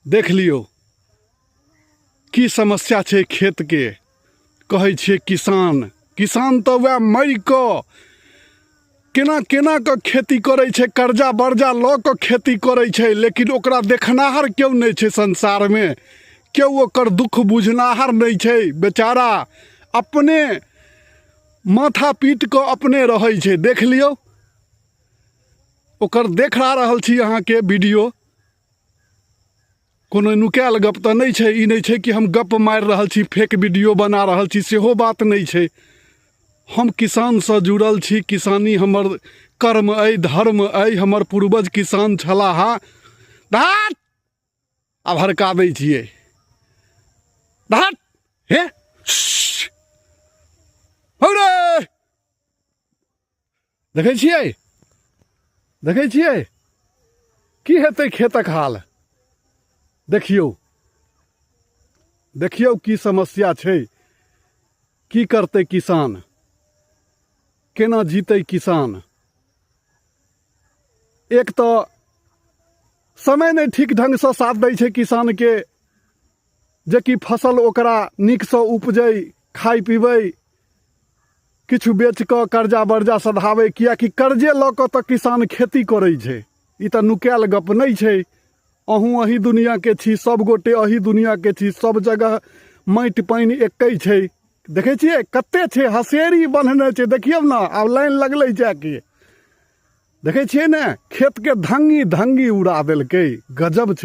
देख लियो की समस्या छे खेत के। कहे छे किसान किसान तो वह मई को केना केना के खेती करे छे, कर्जा बर्जा ल के खेती करे छे, लेकिन ओकरा देखनाहार क्यों नहीं छे संसार में। क्यों ओकर दुख बुझनाहार नहीं छे। बेचारा अपने माथा पीट के अपने रहे छे। देख लियो ओकर देखा रहल छी अहाँ के वीडियो। कोनो नुकायल गप तो नहीं छे। ई नहीं छे कि हम गप मार रहल छी, फेक वीडियो बना रहल छी, सेहो बात नहीं छे। हम किसान से जुड़ल छी। किसानी हमर कर्म अइ, धर्म अइ। हमर पूर्वज किसान छलाह। धात आब हरका दै छियै। धात हे हौरे देखे छियै, देखे छियै की हेतै खेतक हाल। देखियो देखियो की समस्या छै। की करते किसान, केना जीते किसान। एक तो समय नहीं ठीक ढंग से साथ दै छै किसान के, जे कि फसल ओकरा नीक से उपजै, खाई पीबै, किछु बेच के कर्जा बर्जा सधाबै। कियाकि कर्जे ल के तो किसान खेती करे छै। ई तो नुकायल गप नहीं छै। अहूँ अही दुनिया के छी, सब गोटे अही दुनिया के छी। सब जगह माटि पानि एकै छै। देखे छियै कते छै, हसेरी बन्हने छै। देखियौ ना, आब लाइन लगले जाके। देखे छियै ने खेत के धंगी धंगी उड़ा देलकै। गजब छै।